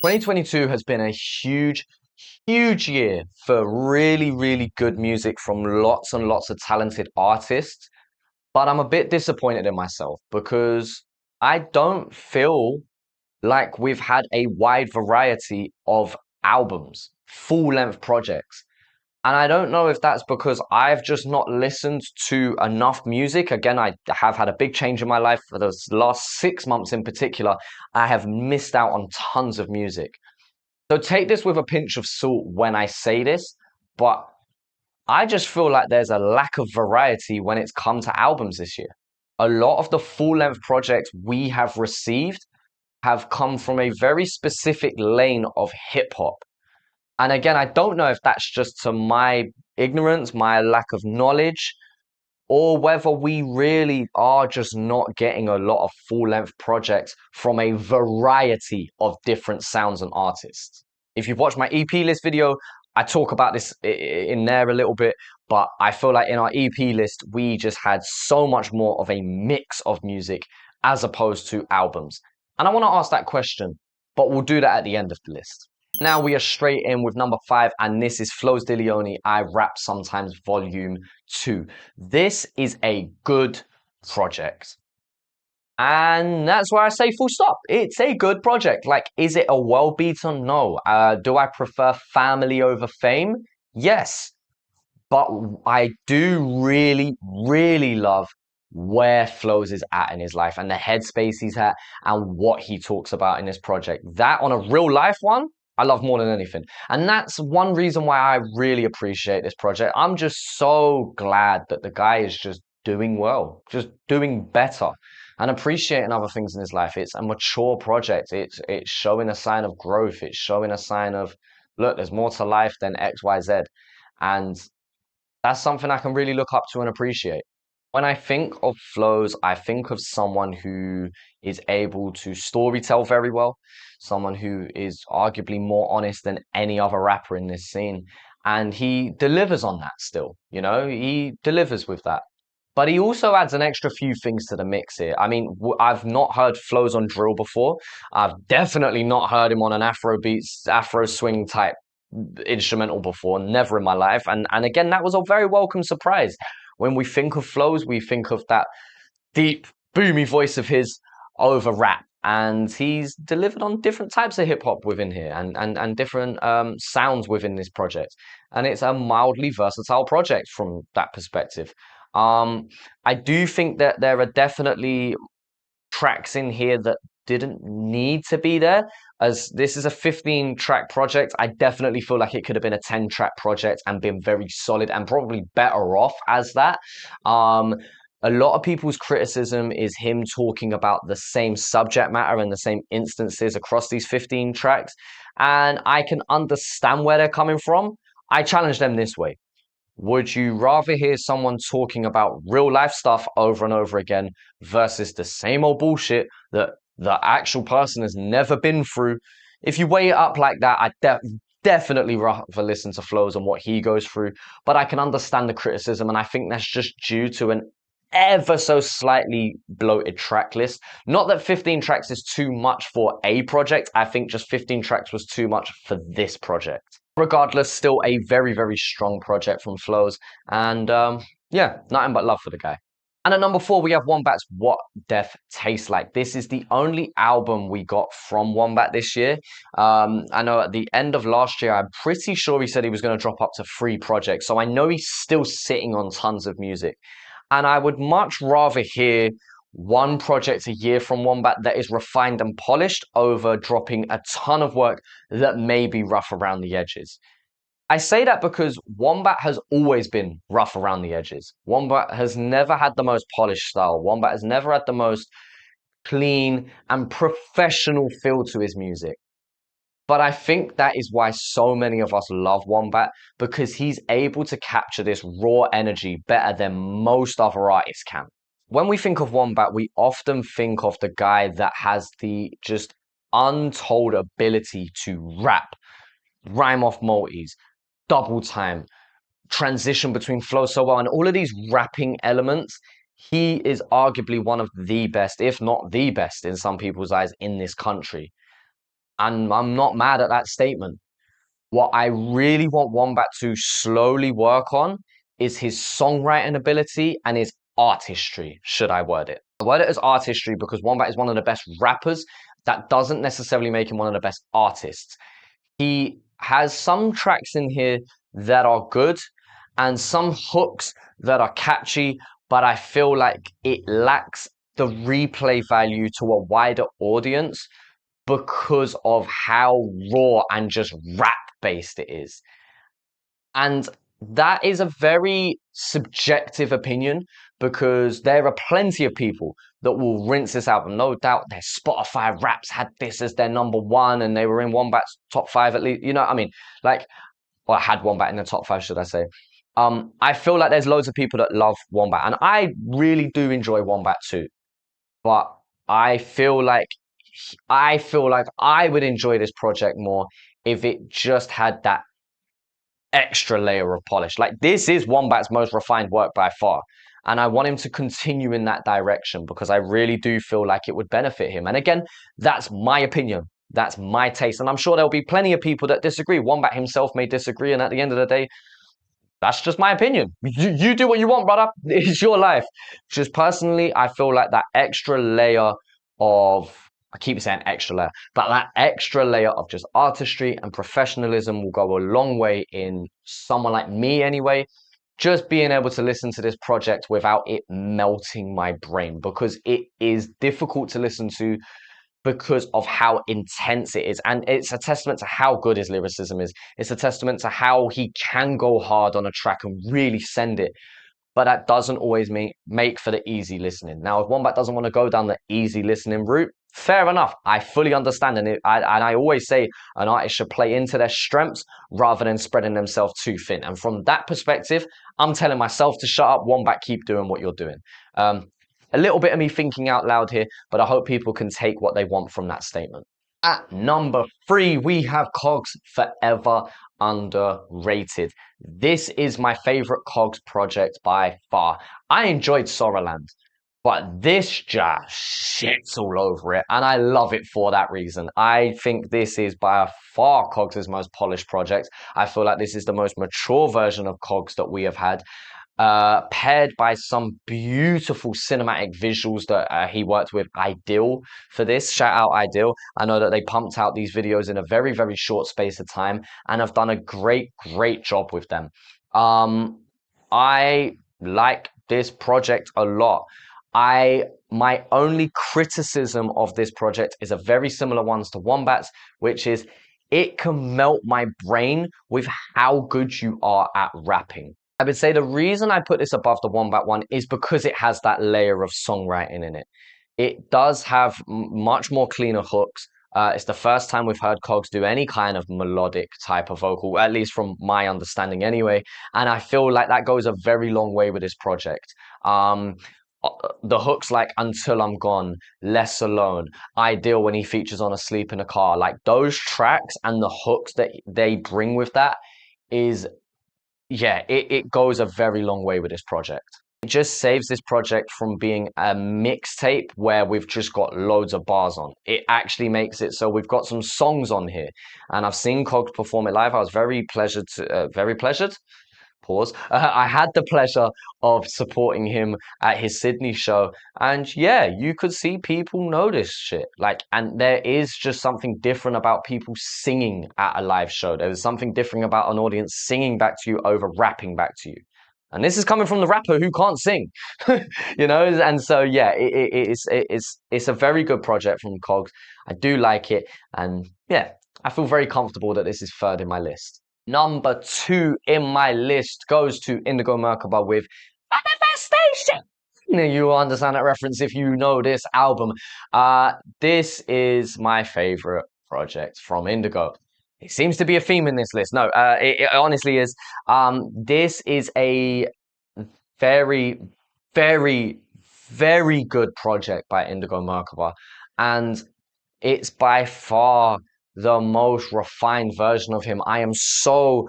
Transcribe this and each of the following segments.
2022 has been a huge year for really good music from lots and lots of talented artists. But I'm a bit disappointed in myself because I don't feel like we've had a wide variety of albums, full length projects. And I don't know if that's because I've just not listened to enough music. Again, I have had a big change in my life for the last 6 months in particular. I have missed out on tons of music. So take this with a pinch of salt when I say this, but I just feel like there's a lack of variety when it's come to albums this year. A lot of the full length projects we have received have come from a very specific lane of hip hop. And again, I don't know if that's just to my ignorance, my lack of knowledge, or whether we really are just not getting a lot of full length projects from a variety of different sounds and artists. If you've watched my EP list video, I talk about this in there a little bit, but I feel like in our EP list, we just had so much more of a mix of music as opposed to albums. And I want to ask that question, but we'll do that at the end of the list. Now we are straight in with number 5, and this is Flows De Leone, I Rap Sometimes Volume 2. This is a good project. And that's why I say full stop. It's a good project. Like, is it a well beater? No. Do I prefer family over fame? Yes. But I do really love where Flows is at in his life and the headspace he's at and what he talks about in this project. That on a real life one, I love more than anything. And that's one reason why I really appreciate this project. I'm just so glad that the guy is just doing well, just doing better and appreciating other things in his life. It's a mature project. It's showing a sign of growth. It's showing a sign of, look, there's more to life than XYZ. And that's something I can really look up to and appreciate. When I think of flows, I think of someone who is able to storytell very well, someone who is arguably more honest than any other rapper in this scene. And he delivers on that still, he delivers with that. But he also adds an extra few things to the mix here. I mean, I've not heard flows on drill before. I've definitely not heard him on an Afro beats, Afro swing type instrumental before, never in my life. And again, that was a very welcome surprise. When we think of flows, we think of that deep, boomy voice of his over rap. And he's delivered on different types of hip hop within here and different sounds within this project. And it's a mildly versatile project from that perspective. I do think that there are definitely tracks in here that didn't need to be there. As this is a 15-track project, I definitely feel like it could have been a 10-track project and been very solid and probably better off as that. A lot of people's criticism is him talking about the same subject matter and the same instances across these 15 tracks. And I can understand where they're coming from. I challenge them this way. Would you rather hear someone talking about real life stuff over and over again versus the same old bullshit that the actual person has never been through? If you weigh it up like that, I definitely rather listen to Flows and what he goes through. But I can understand the criticism, and I think that's just due to an ever so slightly bloated track list. Not that 15 tracks is too much for a project. I think just 15 tracks was too much for this project. Regardless, still a very strong project from Flows. And yeah, nothing but love for the guy. And at number 4, we have Wombat's What Death Tastes Like. This is the only album we got from Wombat this year. I know at the end of last year, I'm pretty sure he said he was going to drop up to 3 projects. So I know he's still sitting on tons of music. And I would much rather hear one project a year from Wombat that is refined and polished over dropping a ton of work that may be rough around the edges. I say that because Wombat has always been rough around the edges. Wombat has never had the most polished style. Wombat has never had the most clean and professional feel to his music. But I think that is why so many of us love Wombat, because he's able to capture this raw energy better than most other artists can. When we think of Wombat, we often think of the guy that has the just untold ability to rap, rhyme off multis, double time, transition between flows so well, and all of these rapping elements. He is arguably one of the best, if not the best, in some people's eyes in this country. and I'm not mad at that statement. What I really want Wombat to slowly work on is his songwriting ability and his artistry, should I word it. I word it as artistry because Wombat is one of the best rappers. That doesn't necessarily make him one of the best artists. He has some tracks in here that are good and some hooks that are catchy, but I feel like it lacks the replay value to a wider audience because of how raw and just rap based it is. And that is a very subjective opinion because there are plenty of people that will rinse this album. No doubt their Spotify Wraps had this as their number one and they were in Wombat's top five at least. You know what I mean? Like, or had Wombat in the top five, should I say. I feel like there's loads of people that love Wombat and I really do enjoy Wombat too. But I feel like I would enjoy this project more if it just had that extra layer of polish. Like this is Wombat's most refined work by far. And I want him to continue in that direction because I really do feel like it would benefit him. And again, that's my opinion. That's my taste. And I'm sure there'll be plenty of people that disagree. Wombat himself may disagree. And at the end of the day, that's just my opinion. You do what you want, brother. It's your life. Just personally, I feel like that extra layer of, I keep saying extra layer, but that extra layer of just artistry and professionalism will go a long way in someone like me anyway. Just being able to listen to this project without it melting my brain because it is difficult to listen to because of how intense it is. And it's a testament to how good his lyricism is. It's a testament to how he can go hard on a track and really send it. But that doesn't always make for the easy listening. Now, if Wombat doesn't want to go down the easy listening route, fair enough. I fully understand. And I always say an artist should play into their strengths rather than spreading themselves too thin. And from that perspective, I'm telling myself to shut up. Wombat, keep doing what you're doing. A little bit of me thinking out loud here, but I hope people can take what they want from that statement. At number 3, we have Cogs Forever Underrated. This is my favorite Cogs project by far. I enjoyed Soraland, but this just shits all over it, and I love it for that reason. I think this is by far Cogs' most polished project. I feel like this is the most mature version of Cogs that we have had. Paired by some beautiful cinematic visuals that he worked with Ideal for this. Shout out Ideal. I know that they pumped out these videos in a very, very short space of time and have done a great, great job with them. I like this project a lot. My only criticism of this project is a very similar one to Wombat's, which is it can melt my brain with how good you are at rapping. I would say the reason I put this above the Wombat one is because it has that layer of songwriting in it. It does have much more cleaner hooks. It's the first time we've heard Cogs do any kind of melodic type of vocal, at least from my understanding anyway. And I feel like that goes a very long way with this project. The hooks like Until I'm Gone, Less Alone, Ideal when he features on Asleep in a Car, like those tracks and the hooks that they bring with that is yeah, it goes a very long way with this project. It just saves this project from being a mixtape where we've just got loads of bars on. It actually makes it so we've got some songs on here, and I've seen Cogs perform it live. I was very pleasured. Pause. I had the pleasure of supporting him at his Sydney show, and yeah, you could see people notice shit. Like, and there is just something different about people singing at a live show. There's something different about an audience singing back to you over rapping back to you. And this is coming from the rapper who can't sing, you know. And so, yeah, it's a very good project from Cogs. I do like it, and yeah, I feel very comfortable that this is third in my list. Number 2 in my list goes to Indigo Merkaba with Manifestation. You understand that reference if you know this album. This is my favorite project from Indigo. It seems to be a theme in this list. No, it honestly is. This is a very, very, very good project by Indigo Merkaba, and it's by far the most refined version of him. I am so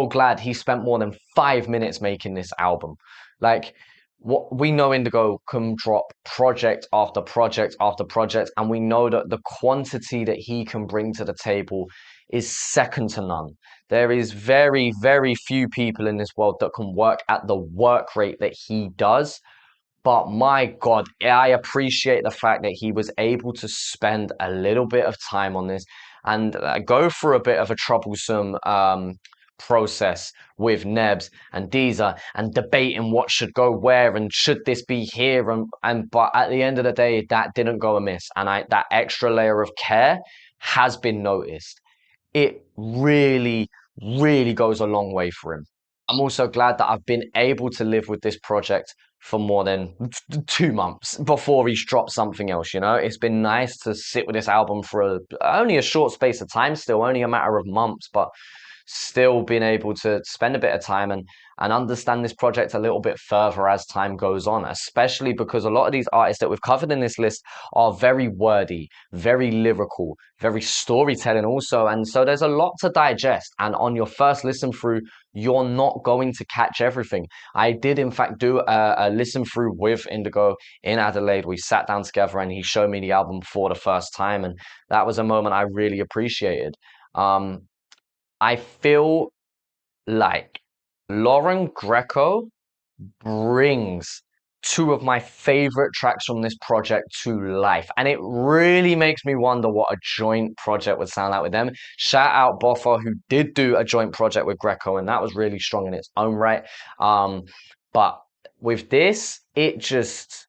glad he spent more than 5 minutes making this album. Like, what we know Indigo can drop project after project after project, and we know that the quantity that he can bring to the table is second to none. There is very, very few people in this world that can work at the work rate that he does. But my God, I appreciate the fact that he was able to spend a little bit of time on this and go through a bit of a troublesome process with Nebs and Deezer and debating what should go where and should this be here and but at the end of the day, that didn't go amiss, and that extra layer of care has been noticed. It really, really goes a long way for him. I'm also glad that I've been able to live with this project for more than 2 months before he's dropped something else. It's been nice to sit with this album for only a short space of time, still only a matter of months, but still being able to spend a bit of time and understand this project a little bit further as time goes on, especially because a lot of these artists that we've covered in this list are very wordy, very lyrical, very storytelling also. And so there's a lot to digest. And on your first listen through, you're not going to catch everything. I did, in fact, do a listen through with Indigo in Adelaide. We sat down together and he showed me the album for the first time. And that was a moment I really appreciated. I feel like Lauren Greco brings two of my favorite tracks from this project to life. And it really makes me wonder what a joint project would sound like with them. Shout out Boffa, who did do a joint project with Greco, and that was really strong in its own right. But with this, it just,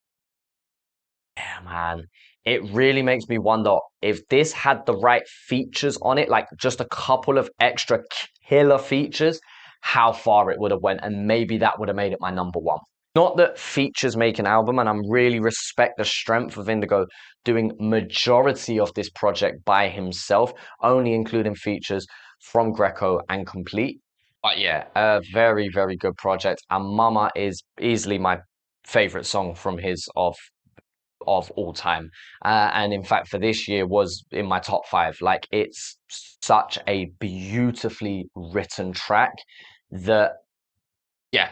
yeah, man, it really makes me wonder if this had the right features on it, like just a couple of extra killer features, how far it would have went, and maybe that would have made it my number one. Not that features make an album, and I really respect the strength of Indigo doing majority of this project by himself, only including features from Greco and Complete. But yeah, a very, very good project. And Mama is easily my favorite song from his of all time. And in fact, for this year was in my top five. Like, it's such a beautifully written track that, yeah,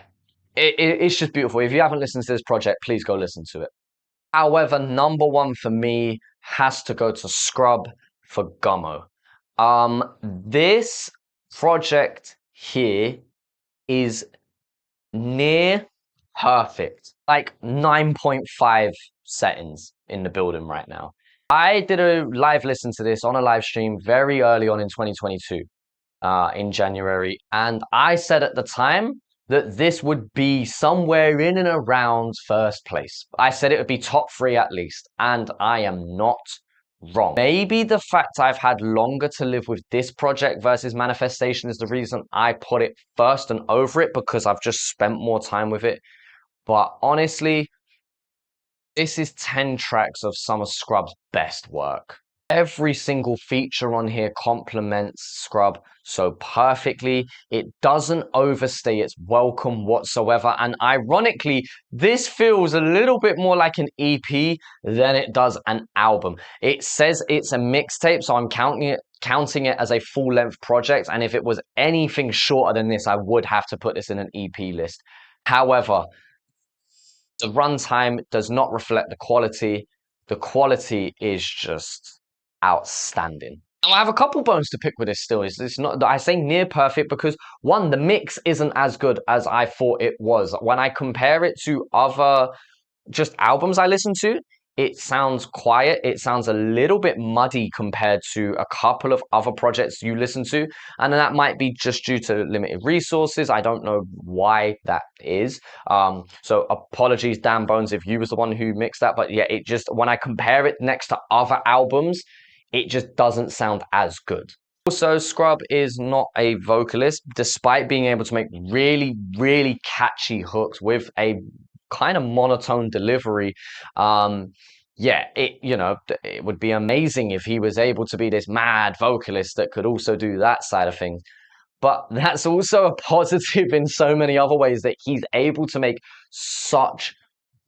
it's just beautiful. If you haven't listened to this project, please go listen to it. However, number one for me has to go to Scrub for Gummo. This project here is near perfect, like 9.5 settings in the building right now. I did a live listen to this on a live stream very early on in 2022, in January, and I said at the time that this would be somewhere in and around first place. I said it would be top three at least, and I am not wrong. Maybe the fact I've had longer to live with this project versus Manifestation is the reason I put it first and over it, because I've just spent more time with it. But honestly, this is 10 tracks of some of Scrub's best work. Every single feature on here complements Scrub so perfectly. It doesn't overstay its welcome whatsoever. And ironically, this feels a little bit more like an EP than it does an album. It says it's a mixtape, so I'm counting it as a full-length project. And if it was anything shorter than this, I would have to put this in an EP list. However, the runtime does not reflect the quality. The quality is just outstanding. And I have a couple bones to pick with this still. It's not, I say near perfect because one, the mix isn't as good as I thought it was. When I compare it to other just albums I listen to, it sounds quiet. It sounds a little bit muddy compared to a couple of other projects you listen to. And that might be just due to limited resources. I don't know why that is. So apologies, Dan Bones, if you was the one who mixed that. But yeah, it just, when I compare it next to other albums, it just doesn't sound as good. Also, Scrub is not a vocalist, despite being able to make really, really catchy hooks with a kind of monotone delivery. Yeah, it would be amazing if he was able to be this mad vocalist that could also do that side of things. But that's also a positive in so many other ways, that he's able to make such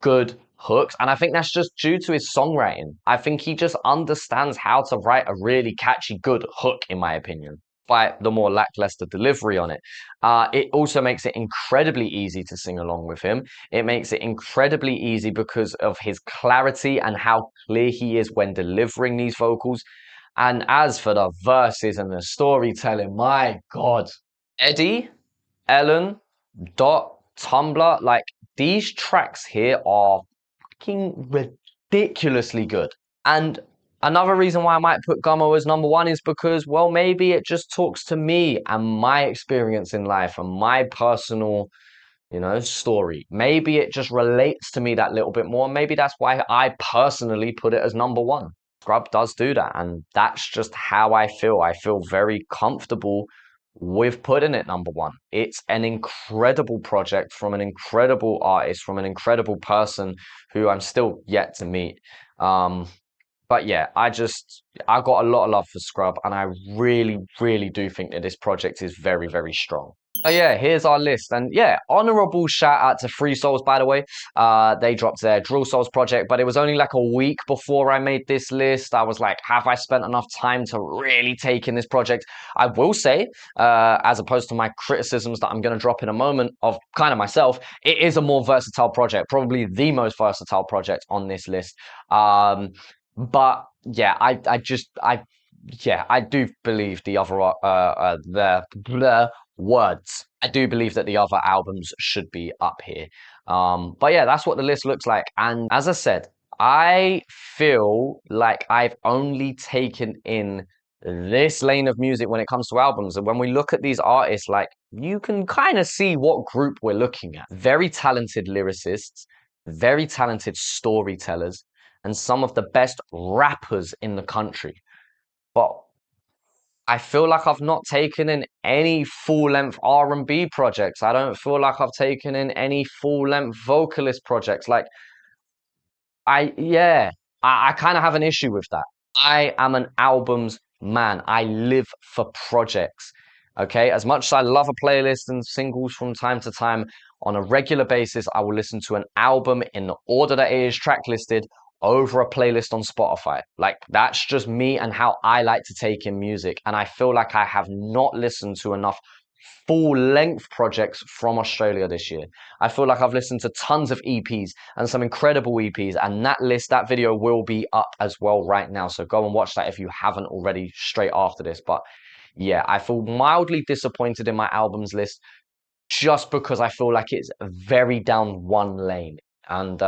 good hooks. And I think that's just due to his songwriting. I think he just understands how to write a really catchy, good hook, in my opinion. despite the more lackluster delivery on it. It also makes it incredibly easy to sing along with him. It makes it incredibly easy because of his clarity and how clear he is when delivering these vocals. And as for the verses and the storytelling, my God, Eddie, Ellen, Dot, Tumblr, like these tracks here are fucking ridiculously good. And another reason why I might put Gummo as number one is because, well, maybe it just talks to me and my experience in life and my personal, story. Maybe it just relates to me that little bit more. Maybe that's why I personally put it as number one. Scrub does do that, and that's just how I feel. I feel very comfortable with putting it number one. It's an incredible project from an incredible artist, from an incredible person who I'm still yet to meet. Um, but yeah, I got a lot of love for Scrub, and I really, really do think that this project is very, very strong. Oh yeah, here's our list. And yeah, honorable shout out to Free Souls, by the way. They dropped their Drill Souls project, but it was only like a week before I made this list. I was like, have I spent enough time to really take in this project? I will say, as opposed to my criticisms that I'm going to drop in a moment of kind of myself, it is a more versatile project, probably the most versatile project on this list. But yeah, I do believe the other the words. I do believe that the other albums should be up here. But yeah, that's what the list looks like. And as I said, I feel like I've only taken in this lane of music when it comes to albums. And when we look at these artists, like you can kind of see what group we're looking at. Very talented lyricists, very talented storytellers, and some of the best rappers in the country. But I feel like I've not taken in any full-length R&B projects. I don't feel like I've taken in any full-length vocalist projects. Like yeah, I kind of have an issue with that. I am an albums man. I live for projects. Okay, as much as I love a playlist and singles from time to time, on a regular basis, I will listen to an album in the order that it is track listed over a playlist on Spotify. Like that's just me and how I like to take in music. And I feel like I have not listened to enough full length projects from Australia this year. I feel like I've listened to tons of EPs and some incredible EPs, and that video will be up as well right now. So go and watch that if you haven't already straight after this. But yeah, I feel mildly disappointed in my albums list just because I feel like it's very down one lane. And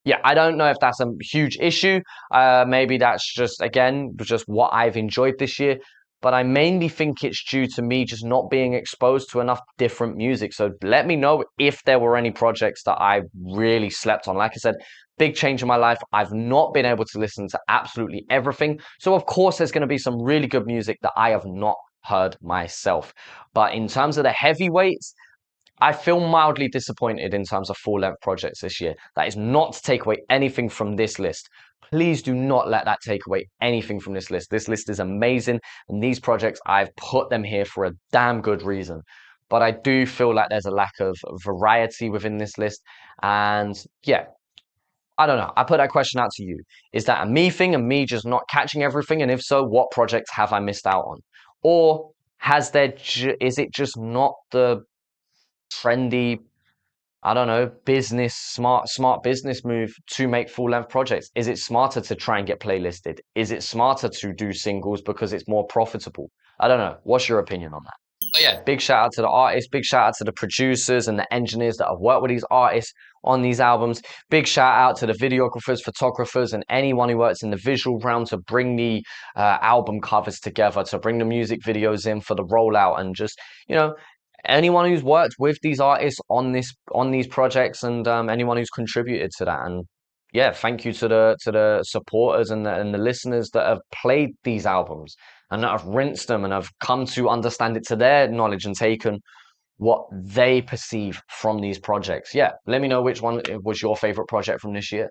yeah, I don't know if that's a huge issue. Maybe that's just, again, just what I've enjoyed this year. But I mainly think it's due to me just not being exposed to enough different music. So let me know if there were any projects that I really slept on. Like I said, big change in my life. I've not been able to listen to absolutely everything. So of course, there's going to be some really good music that I have not heard myself. But in terms of the heavyweights, I feel mildly disappointed in terms of full-length projects this year. That is not to take away anything from this list. Please do not let that take away anything from this list. This list is amazing, and these projects, I've put them here for a damn good reason. But I do feel like there's a lack of variety within this list. And yeah, I don't know. I put that question out to you. Is that a me thing and me just not catching everything? And if so, what projects have I missed out on? Or is it just not the trendy, I don't know, smart business move to make full length projects? Is it smarter to try and get playlisted? Is it smarter to do singles because it's more profitable? I don't know. What's your opinion on that? But yeah, big shout out to the artists, big shout out to the producers and the engineers that have worked with these artists on these albums. Big shout out to the videographers, photographers, and anyone who works in the visual realm to bring the album covers together, to bring the music videos in for the rollout, and just, anyone who's worked with these artists on these projects, and anyone who's contributed to that. And yeah, thank you to the supporters and the listeners that have played these albums and that have rinsed them and have come to understand it to their knowledge and taken what they perceive from these projects. Yeah, let me know which one was your favorite project from this year.